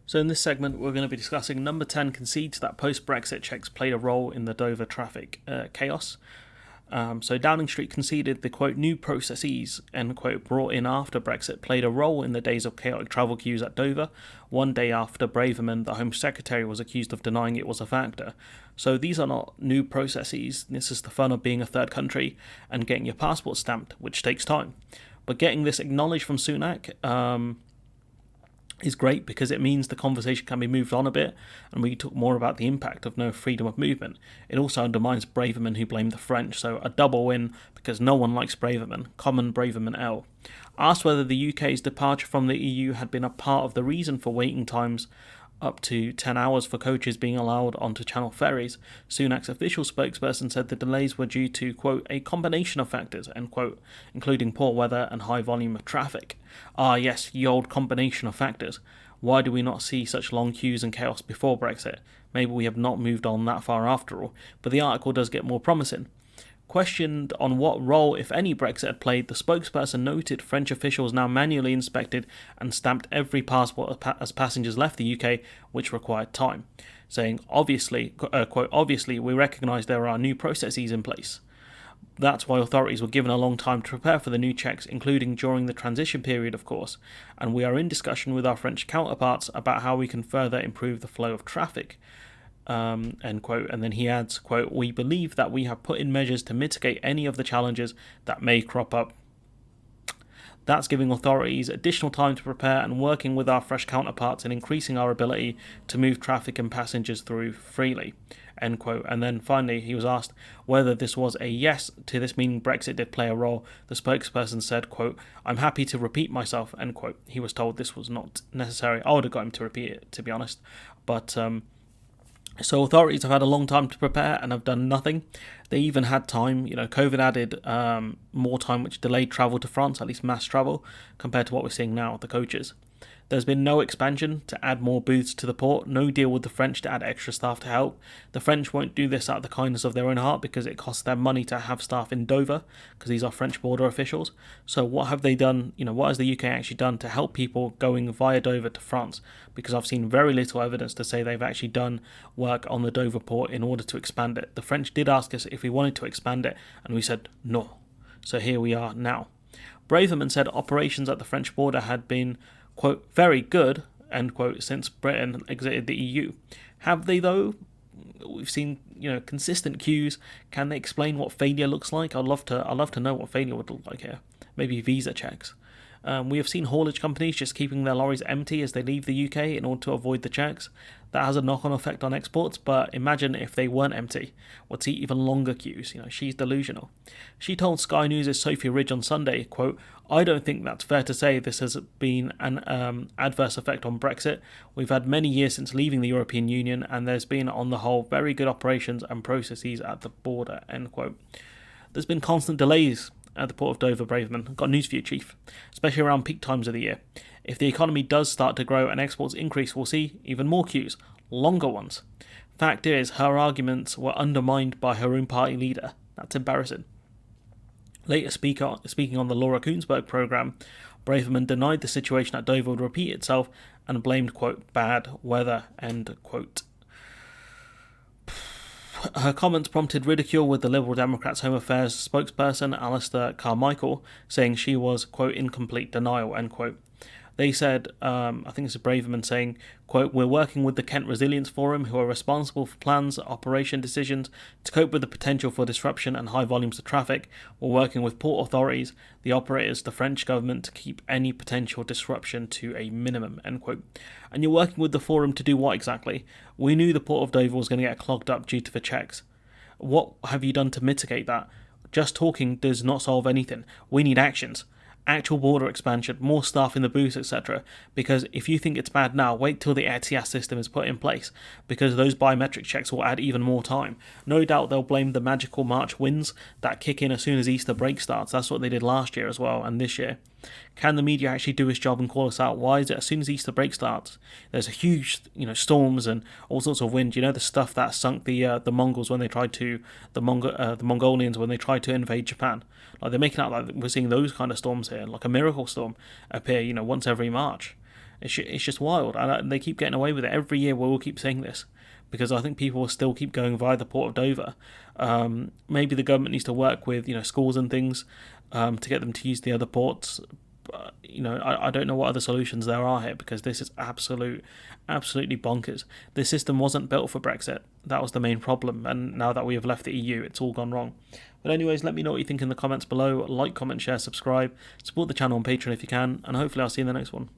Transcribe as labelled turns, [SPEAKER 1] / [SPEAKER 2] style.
[SPEAKER 1] So in this segment, we're going to be discussing number 10 concedes that post-Brexit checks played a role in the Dover traffic chaos. So Downing Street conceded the, quote, new processes, end quote, brought in after Brexit played a role in the days of chaotic travel queues at Dover, one day after Braverman, the Home Secretary, was accused of denying it was a factor. So these are not new processes. This is the fun of being a third country and getting your passport stamped, which takes time. But getting this acknowledged from Sunak is great because it means the conversation can be moved on a bit and we talk more about the impact of no freedom of movement. It also undermines Braverman, who blamed the French, so a double win because no one likes Braverman. Common Braverman L. Asked whether the UK's departure from the EU had been a part of the reason for waiting times up to 10 hours for coaches being allowed onto Channel ferries, Sunak's official spokesperson said the delays were due to, quote, a combination of factors, end quote, including poor weather and high volume of traffic. Ah, yes, the old combination of factors. Why do we not see such long queues and chaos before Brexit? Maybe we have not moved on that far after all, but the article does get more promising. Questioned on what role, if any, Brexit had played, the spokesperson noted French officials now manually inspected and stamped every passport as passengers left the UK, which required time, saying, obviously, quote, obviously we recognise there are new processes in place. That's why authorities were given a long time to prepare for the new checks, including during the transition period, of course, and we are in discussion with our French counterparts about how we can further improve the flow of traffic. End quote. And then he adds, quote, we believe that we have put in measures to mitigate any of the challenges that may crop up. That's giving authorities additional time to prepare and working with our fresh counterparts and increasing our ability to move traffic and passengers through freely, end quote. And then finally he was asked whether this was a yes to this meaning Brexit did play a role. The spokesperson said, quote, I'm happy to repeat myself, end quote. He was told this was not necessary. I would have got him to repeat it, to be honest. But so authorities have had a long time to prepare and have done nothing. They even had time, COVID added more time, which delayed travel to France, at least mass travel, compared to what we're seeing now with the coaches. There's been no expansion to add more booths to the port, no deal with the French to add extra staff to help. The French won't do this out of the kindness of their own heart because it costs them money to have staff in Dover, because these are French border officials. So what have they done, what has the UK actually done to help people going via Dover to France? Because I've seen very little evidence to say they've actually done work on the Dover port in order to expand it. The French did ask us if we wanted to expand it, and we said no. So here we are now. Braverman said operations at the French border had been, quote, very good, end quote, since Britain exited the EU. Have they, though? We've seen, consistent queues. Can they explain what failure looks like? I'd love to know what failure would look like here. Maybe visa checks. We have seen haulage companies just keeping their lorries empty as they leave the UK in order to avoid the checks. That has a knock-on effect on exports, but imagine if they weren't empty. We'd see even longer queues. She's delusional. She told Sky News' Sophie Ridge on Sunday, quote, I don't think that's fair to say this has been an adverse effect on Brexit. We've had many years since leaving the European Union, and there's been, on the whole, very good operations and processes at the border, end quote. There's been constant delays at the port of Dover, Braverman. Got news for you, Chief, especially around peak times of the year. If the economy does start to grow and exports increase, we'll see even more queues, longer ones. Fact is, her arguments were undermined by her own party leader. That's embarrassing. Later, speaking on the Laura Kuenssberg programme, Braverman denied the situation at Dover would repeat itself and blamed, quote, bad weather, end quote. Her comments prompted ridicule, with the Liberal Democrats' Home Affairs spokesperson Alistair Carmichael saying she was, quote, in complete denial, end quote. They said, I think it's Braverman saying, quote, we're working with the Kent Resilience Forum, who are responsible for plans, operation decisions to cope with the potential for disruption and high volumes of traffic. We're working with port authorities, the operators, the French government to keep any potential disruption to a minimum, end quote. And you're working with the forum to do what exactly? We knew the port of Dover was going to get clogged up due to the checks. What have you done to mitigate that? Just talking does not solve anything. We need actions. Actual border expansion, more staff in the booths, etc. Because if you think it's bad now, wait till the ETIAS system is put in place, because those biometric checks will add even more time. No doubt they'll blame the magical March winds that kick in as soon as Easter break starts. That's what they did last year as well, and this year. Can the media actually do its job and call us out? Why is it as soon as Easter break starts, there's a huge, storms and all sorts of wind? The stuff that sunk the Mongols when they tried to, the Mongolians when they tried to invade Japan. Like, they're making out like we're seeing those kind of storms here, like a miracle storm appear, once every March. It's just wild, and they keep getting away with it. Every year we'll keep saying this, because I think people will still keep going via the port of Dover. Maybe the government needs to work with schools and things to get them to use the other ports. But, I don't know what other solutions there are here, because this is absolutely bonkers. This system wasn't built for Brexit. That was the main problem, and now that we have left the EU, it's all gone wrong. But anyways, let me know what you think in the comments below. Like, comment, share, subscribe. Support the channel on Patreon if you can, and hopefully I'll see you in the next one.